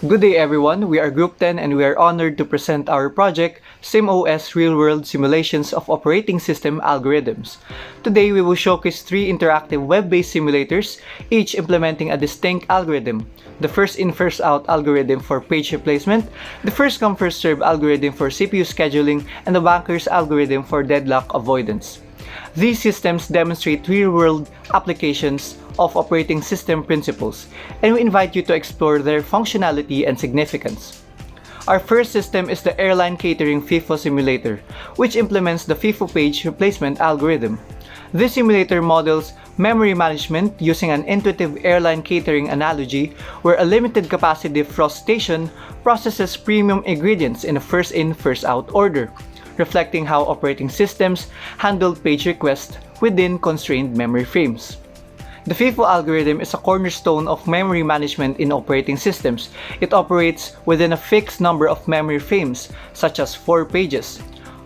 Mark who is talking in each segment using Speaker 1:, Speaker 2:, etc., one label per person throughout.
Speaker 1: Good day everyone, we are Group 10 and we are honored to present our project, SimOs Real-World Simulations of Operating System Algorithms. Today we will showcase three interactive web-based simulators, each implementing a distinct algorithm. The first-in first-out algorithm for page replacement, the first-come first-served algorithm for CPU scheduling, and the banker's algorithm for deadlock avoidance. These systems demonstrate real-world applications of operating system principles, and we invite you to explore their functionality and significance. Our first system is the Airline Catering FIFO Simulator, which implements the FIFO page replacement algorithm. This simulator models memory management using an intuitive airline catering analogy where a limited capacity frost station processes premium ingredients in a first-in, first-out order, reflecting how operating systems handle page requests within constrained memory frames. The FIFO algorithm is a cornerstone of memory management in operating systems. It operates within a fixed number of memory frames, such as 4 pages.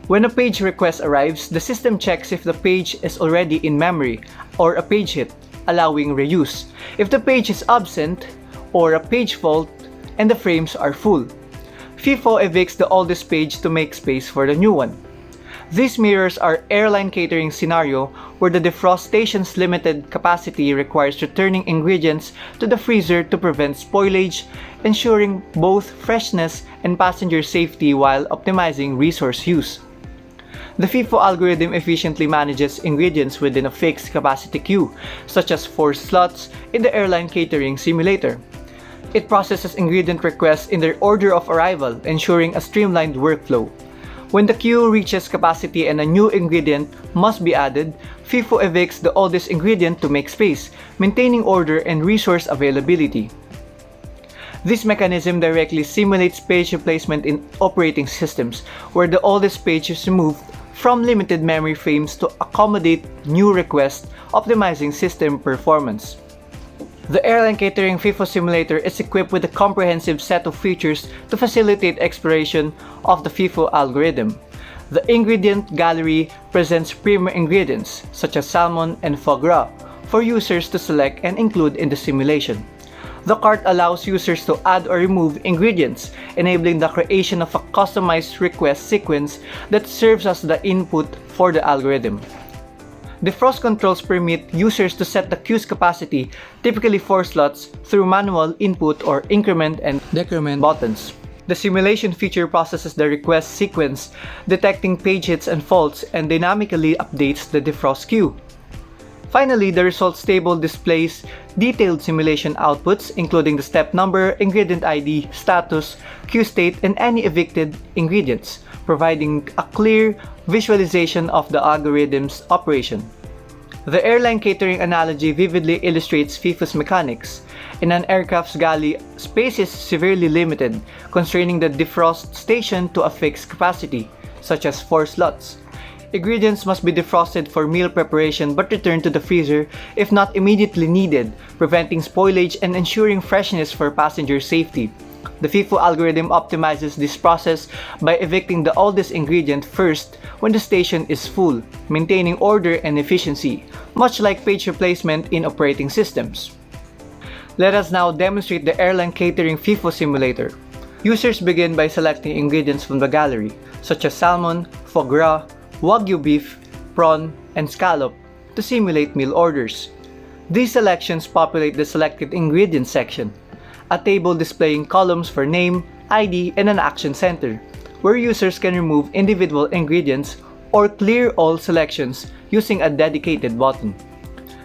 Speaker 1: When a page request arrives, the system checks if the page is already in memory or a page hit, allowing reuse. If the page is absent or a page fault and the frames are full, FIFO evicts the oldest page to make space for the new one. This mirrors our airline catering scenario where the defrost station's limited capacity requires returning ingredients to the freezer to prevent spoilage, ensuring both freshness and passenger safety while optimizing resource use. The FIFO algorithm efficiently manages ingredients within a fixed capacity queue, such as 4 slots in the airline catering simulator. It processes ingredient requests in their order of arrival, ensuring a streamlined workflow. When the queue reaches capacity and a new ingredient must be added, FIFO evicts the oldest ingredient to make space, maintaining order and resource availability. This mechanism directly simulates page replacement in operating systems, where the oldest page is removed from limited memory frames to accommodate new requests, optimizing system performance. The Airline Catering FIFO Simulator is equipped with a comprehensive set of features to facilitate exploration of the FIFO algorithm. The ingredient gallery presents premium ingredients, such as salmon and foie gras, for users to select and include in the simulation. The cart allows users to add or remove ingredients, enabling the creation of a customized request sequence that serves as the input for the algorithm. Defrost controls permit users to set the queue's capacity, typically 4 slots, through manual input or increment and decrement buttons. The simulation feature processes the request sequence, detecting page hits and faults, and dynamically updates the defrost queue. Finally, the results table displays detailed simulation outputs, including the step number, ingredient ID, status, queue state, and any evicted ingredients, providing a clear visualization of the algorithm's operation. The airline catering analogy vividly illustrates FIFO's mechanics. In an aircraft's galley, space is severely limited, constraining the defrost station to a fixed capacity, such as 4 slots. Ingredients must be defrosted for meal preparation but returned to the freezer if not immediately needed, preventing spoilage and ensuring freshness for passenger safety. The FIFO algorithm optimizes this process by evicting the oldest ingredient first when the station is full, maintaining order and efficiency, much like page replacement in operating systems. Let us now demonstrate the Airline Catering FIFO Simulator. Users begin by selecting ingredients from the gallery, such as salmon, foie gras, wagyu beef, prawn, and scallop, to simulate meal orders. These selections populate the selected ingredients section, a table displaying columns for name, ID, and an action center, where users can remove individual ingredients or clear all selections using a dedicated button.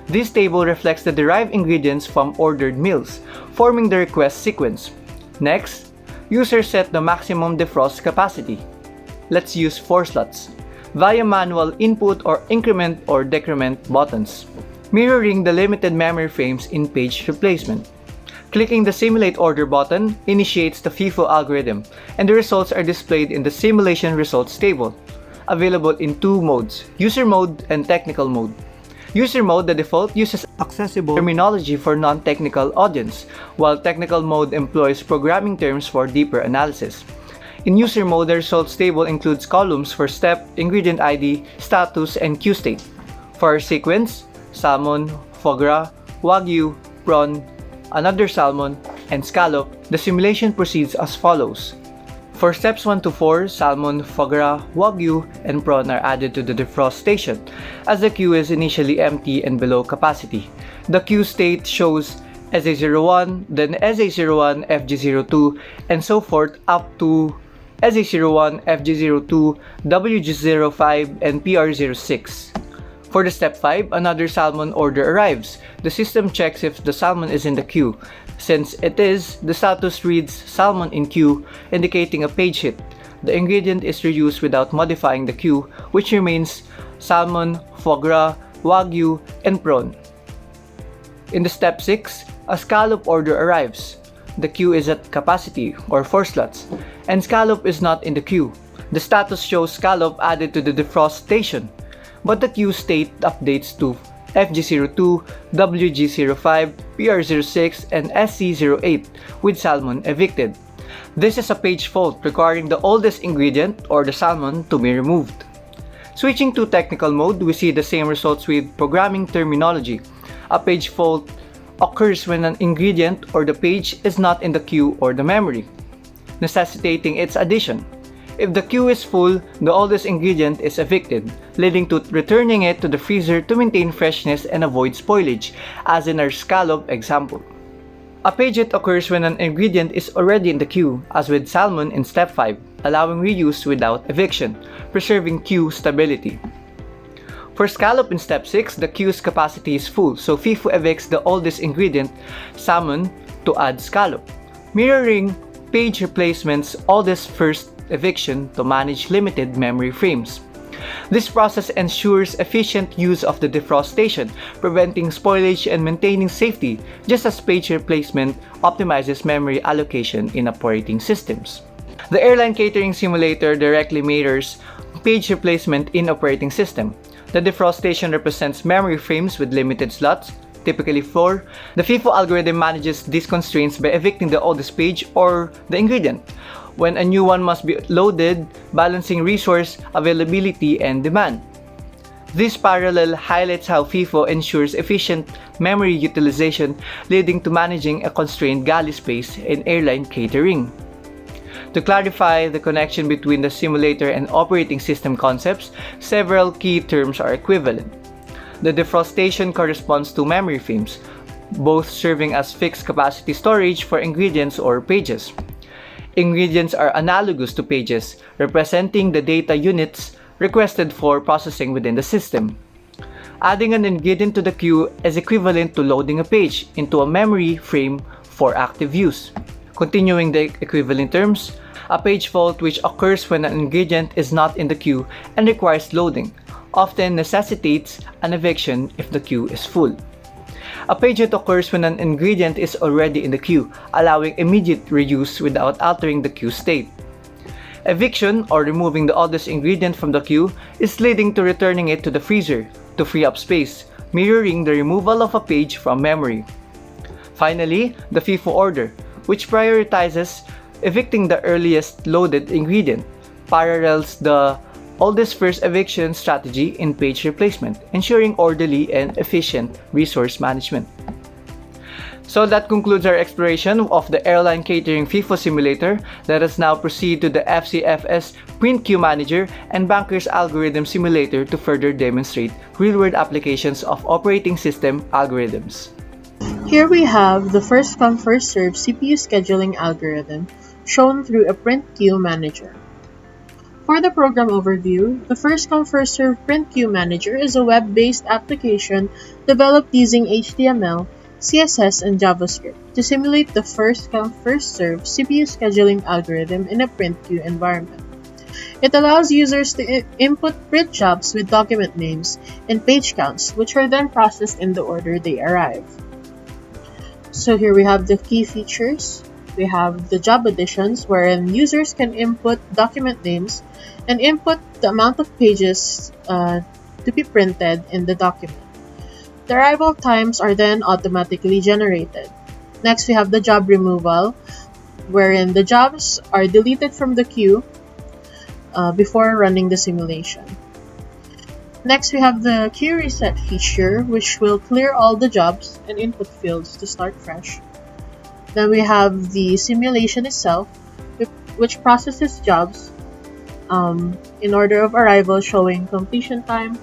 Speaker 1: This table reflects the derived ingredients from ordered meals, forming the request sequence. Next, users set the maximum defrost capacity. Let's use 4 slots, via manual input or increment or decrement buttons, mirroring the limited memory frames in page replacement. Clicking the Simulate Order button initiates the FIFO algorithm, and the results are displayed in the Simulation Results table, available in 2 modes, User Mode and Technical Mode. User Mode, the default, uses accessible terminology for non-technical audience, while Technical Mode employs programming terms for deeper analysis. In User Mode, the results table includes columns for step, ingredient ID, status, and queue state. For our sequence, salmon, foie gras, wagyu, prawn, another salmon, and scallop, the simulation proceeds as follows. For steps 1 to 4, salmon, foie gras, wagyu, and prawn are added to the defrost station, as the queue is initially empty and below capacity. The queue state shows SA01, then SA01, FG02, and so forth up to SA01, FG02, WG05, and PR06. For the step 5, another salmon order arrives. The system checks if the salmon is in the queue. Since it is, the status reads salmon in queue, indicating a page hit. The ingredient is reused without modifying the queue, which remains salmon, foie gras, wagyu, and prawn. In the step 6, a scallop order arrives. The queue is at capacity, or 4 slots, and scallop is not in the queue. The status shows scallop added to the defrost station, but the queue state updates to FG02, WG05, PR06, and SC08 with salmon evicted. This is a page fault requiring the oldest ingredient or the salmon to be removed. Switching to technical mode, we see the same results with programming terminology. A page fault occurs when an ingredient or the page is not in the queue or the memory, necessitating its addition. If the queue is full, the oldest ingredient is evicted, leading to returning it to the freezer to maintain freshness and avoid spoilage, as in our scallop example. A page hit occurs when an ingredient is already in the queue, as with salmon in step 5, allowing reuse without eviction, preserving queue stability. For scallop in step 6, the queue's capacity is full, so FIFO evicts the oldest ingredient, salmon, to add scallop, mirroring page replacement's oldest first eviction to manage limited memory frames. This process ensures efficient use of the defrost station, preventing spoilage and maintaining safety, just as page replacement optimizes memory allocation in operating systems. The airline catering simulator directly mirrors page replacement in operating system. The defrost station represents memory frames with limited slots, typically 4. The FIFO algorithm manages these constraints by evicting the oldest page or the ingredient, when a new one must be loaded, balancing resource availability and demand. This parallel highlights how FIFO ensures efficient memory utilization, leading to managing a constrained galley space in airline catering. To clarify the connection between the simulator and operating system concepts, several key terms are equivalent. The defrostation corresponds to memory frames, both serving as fixed capacity storage for ingredients or pages. Ingredients are analogous to pages, representing the data units requested for processing within the system. Adding an ingredient to the queue is equivalent to loading a page into a memory frame for active use. Continuing the equivalent terms, a page fault which occurs when an ingredient is not in the queue and requires loading, often necessitates an eviction if the queue is full. A page hit occurs when an ingredient is already in the queue, allowing immediate reuse without altering the queue state. Eviction, or removing the oldest ingredient from the queue, is leading to returning it to the freezer to free up space, mirroring the removal of a page from memory. Finally, the FIFO order, which prioritizes evicting the earliest loaded ingredient, parallels the oldest first eviction strategy in page replacement, ensuring orderly and efficient resource management. So that concludes our exploration of the airline catering FIFO simulator. Let us now proceed to the FCFS Print Queue Manager and Bankers Algorithm Simulator to further demonstrate real-world applications of operating system algorithms.
Speaker 2: Here we have the first come first serve CPU scheduling algorithm shown through a print queue manager. For the program overview, the first come first serve print queue manager is a web-based application developed using HTML, CSS, and JavaScript to simulate the first come first serve CPU scheduling algorithm in a print queue environment. It allows users to input print jobs with document names and page counts, which are then processed in the order they arrive. So here we have the key features. We have the job additions, wherein users can input document names and input the amount of pages to be printed in the document. The arrival times are then automatically generated. Next, we have the job removal, wherein the jobs are deleted from the queue before running the simulation. Next, we have the queue reset feature, which will clear all the jobs and input fields to start fresh. Then we have the simulation itself, which processes jobs in order of arrival, showing completion time,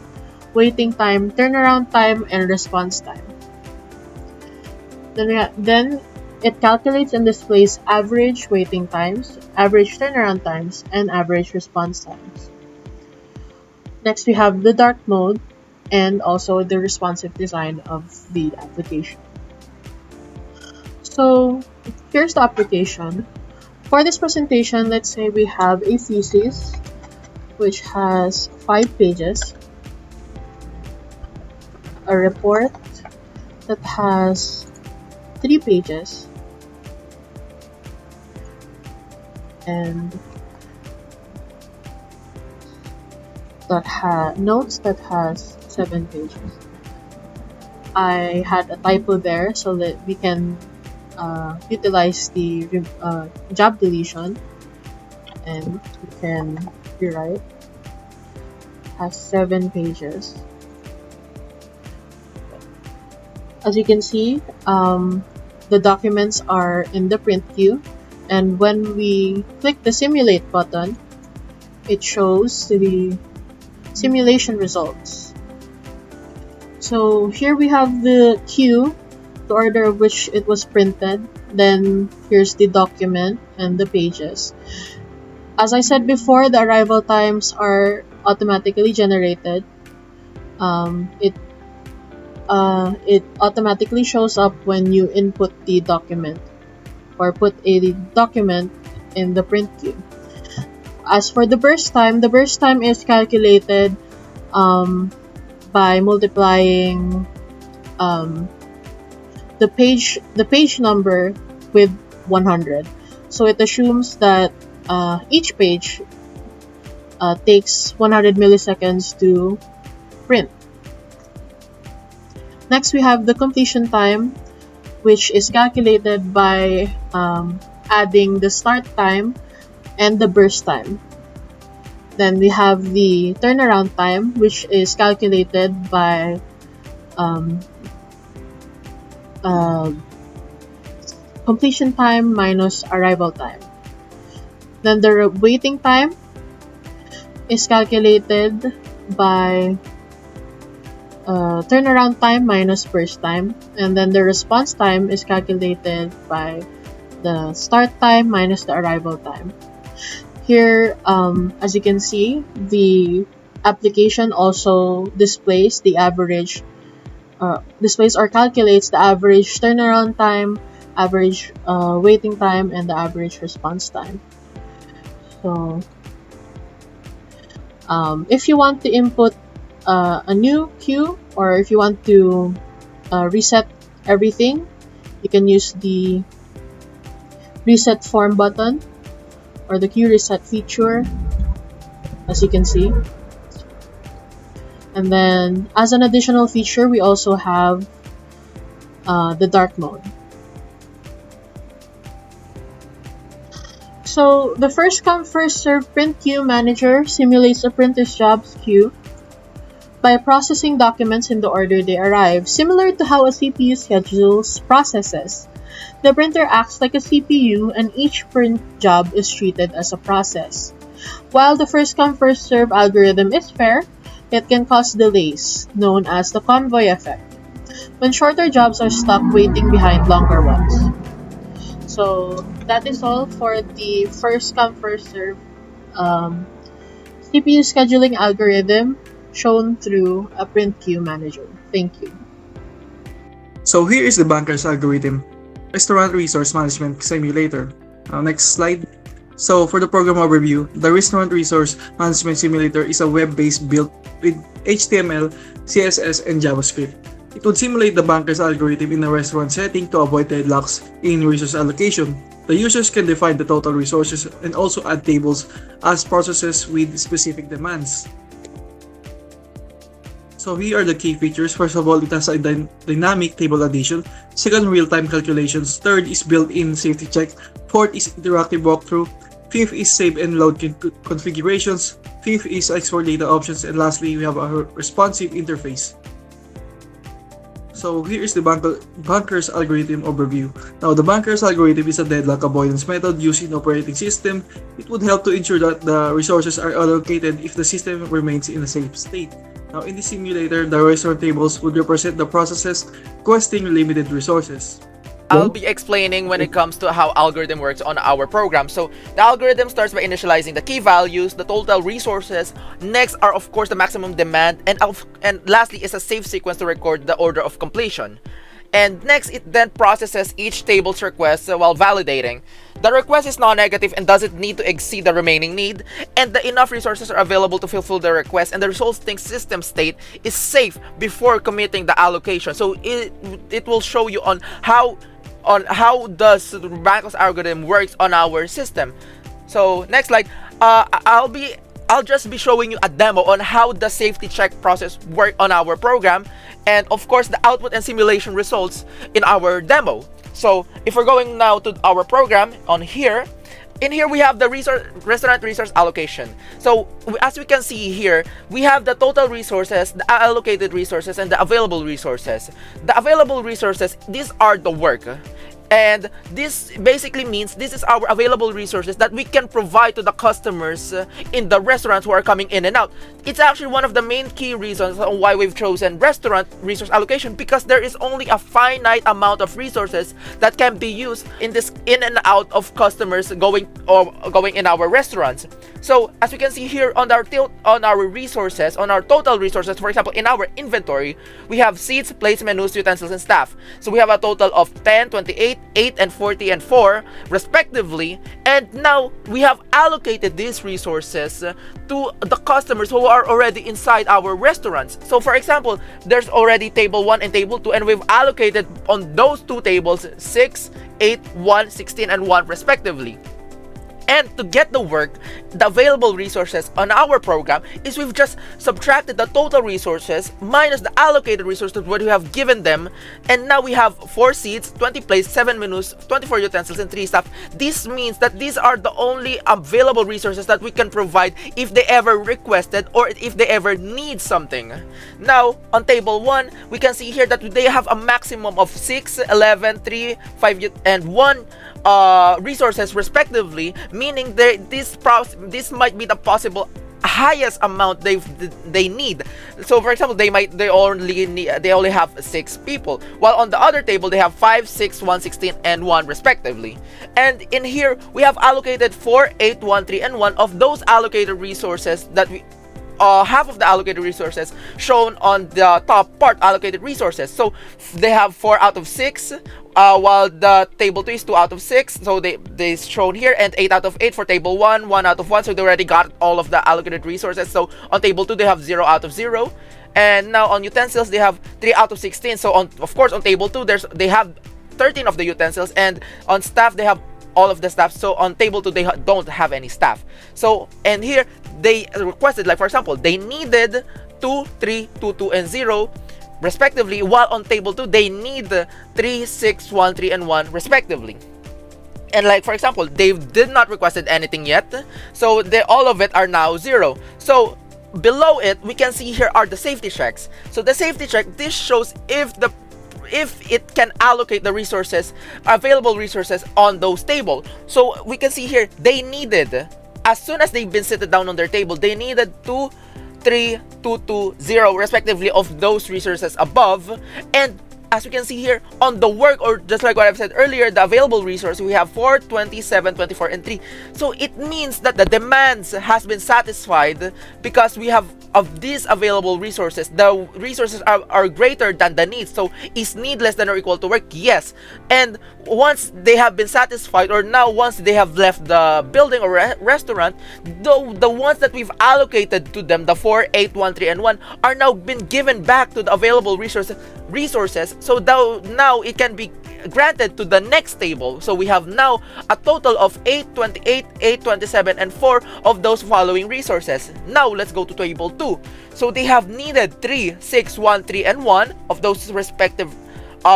Speaker 2: waiting time, turnaround time, and response time. Then it calculates and displays average waiting times, average turnaround times, and average response times. Next, we have the dark mode and also the responsive design of the application. So here's the application. For this presentation, let's say we have a thesis which has 5 pages, a report that has 3 pages, and notes that has 7 pages. I had a typo there so that we can utilize the job deletion, and we can rewrite. Has 7 pages. As you can see, the documents are in the print queue, and when we click the simulate button, it shows the simulation results. So here we have the queue, the order of which it was printed, then here's the document and the pages. As I said before, the arrival times are automatically generated. It automatically shows up when you input the document or put a document in the print queue. As for the burst time is calculated by multiplying the page number with 100. So it assumes that each page takes 100 milliseconds to print. Next, we have the completion time, which is calculated by adding the start time and the burst time. Then we have the turnaround time, which is calculated by completion time minus arrival time. Then the waiting time is calculated by turnaround time minus burst time, and then the response time is calculated by the start time minus the arrival time. Here, as you can see, the application also displays the average, displays or calculates the average turnaround time, average waiting time, and the average response time. So, if you want to input a new queue, or if you want to reset everything, you can use the reset form button or the queue reset feature, as you can see. And then as an additional feature, we also have the dark mode. So the first come first serve print queue manager simulates a printer's jobs queue by processing documents in the order they arrive, similar to how a CPU schedules processes. The printer acts like a CPU, and each print job is treated as a process. While the first come first serve algorithm is fair, it can cause delays, known as the convoy effect, when shorter jobs are stuck waiting behind longer ones. So that is all for the first come first serve CPU scheduling algorithm shown through a print queue manager. Thank you.
Speaker 3: So here is the banker's algorithm, Restaurant Resource Management Simulator. Next slide. So for the program overview, the Restaurant Resource Management Simulator is a web-based built with HTML, CSS, and JavaScript. It would simulate the banker's algorithm in a restaurant setting to avoid deadlocks in resource allocation. The users can define the total resources and also add tables as processes with specific demands. So here are the key features. First of all, it has a dynamic table addition. Second, real-time calculations. Third is built-in safety check. Fourth is interactive walkthrough. Fifth is save and load configurations. Fifth is export data options. And lastly, we have a responsive interface. So here is the banker's algorithm overview. Now, the banker's algorithm is a deadlock avoidance method used in operating system. It would help to ensure that the resources are allocated if the system remains in a safe state. Now, in the simulator, the restaurant tables would represent the processes requesting limited resources.
Speaker 4: I'll be explaining when it comes to how algorithm works on our program. So the algorithm starts by initializing the key values, the total resources. Next are of course the maximum demand, and lastly is a safe sequence to record the order of completion. And next, it then processes each table's request while validating. The request is non-negative and doesn't need to exceed the remaining need, and the enough resources are available to fulfill the request, and the resulting system state is safe before committing the allocation. So it will show you on how does the Banker's algorithm works on our system. So next slide, I'll just be showing you a demo on how the safety check process work on our program, and of course the output and simulation results in our demo. So if we're going now to our program on here, in here we have the restaurant resource allocation. So as we can see here, we have the total resources, the allocated resources, and the available resources. The available resources, these are the work. And this basically means this is our available resources that we can provide to the customers in the restaurants who are coming in and out. It's actually one of the main key reasons on why we've chosen restaurant resource allocation, because there is only a finite amount of resources that can be used in and out of customers going in our restaurants. So as we can see here on our resources, on our total resources, for example, in our inventory, we have seats, plates, menus, utensils, and staff. So we have a total of 10, 28, 8, and 40, and 4 respectively. And now we have allocated these resources to the customers who are already inside our restaurants. So for example, there's already table 1 and table 2, and we've allocated on those two tables 6, 8, 1, 16, and 1 respectively. And to get the work, the available resources on our program is we've just subtracted the total resources minus the allocated resources what we have given them. And now we have 4 seats, 20 plates, 7 menus, 24 utensils, and 3 staff. This means that these are the only available resources that we can provide if they ever requested or if they ever need something. Now, on table 1, we can see here that they have a maximum of 6, 11, 3, 5, and 1 resources respectively, meaning this might be the possible highest amount they need. So for example, they only have 6 people, while on the other table they have 5, 6, 1, 16, and 1 respectively. And in here we have allocated 4, 8, 1, 3, and 1 of those allocated resources that we half of the allocated resources shown on the top part, allocated resources. So they have 4 out of 6, while the table 2 is 2 out of 6, so they shown here, and 8 out of 8 for table 1, 1 out of 1, so they already got all of the allocated resources. So on table 2 they have 0 out of 0, and now on utensils they have 3 out of 16. So of course on table 2 they have 13 of the utensils, and on staff they have all of the staff. So on table 2 they don't have any staff. So and here they requested, like for example, they needed 2, 3, 2, 2, and 0 respectively, while on table 2 they need 3, 6, 1, 3, and 1 respectively. And like for example, they did not requested anything yet, so all of it are now 0. So below it we can see here are the safety checks. So the safety check, this shows if it can allocate the resources, available resources on those tables. So we can see here they needed, as soon as they've been seated down on their table, they needed 2, 3, 2, 2, 0 respectively of those resources above. And as we can see here on the work, or just like what I've said earlier, the available resource, we have 4, 27, 24, and 3. So it means that the demands has been satisfied because we have of these available resources. The resources are greater than the needs. So is need less than or equal to work? Yes. And once they have been satisfied, or now once they have left the building or restaurant, the ones that we've allocated to them, the 4, 8, 1, 3, and 1, are now been given back to the available resources. So now it can be granted to the next table. So we have now a total of 8, 28, 8, 27, and 4 of those following resources. Now let's go to table 2. So they have needed 3, 6, 1, 3, and 1 of those respective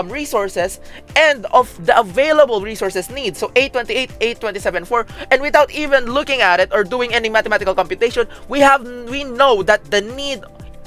Speaker 4: resources, and of the available resources needs. So 8, 28, 8, 27, 4, and without even looking at it or doing any mathematical computation, we know that the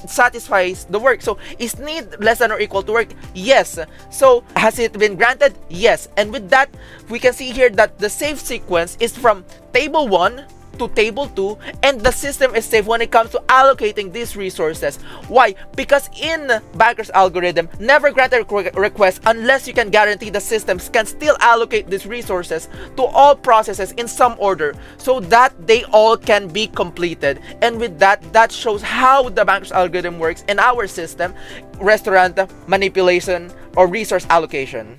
Speaker 4: satisfies the work. So is need less than or equal to work? Yes. So has it been granted? Yes. And with that, we can see here that the save sequence is from table 1 to table 2, and the system is safe when it comes to allocating these resources. Why? Because in banker's algorithm, never grant a request unless you can guarantee the systems can still allocate these resources to all processes in some order so that they all can be completed. And with that, that shows how the banker's algorithm works in our system, restaurant manipulation or resource allocation.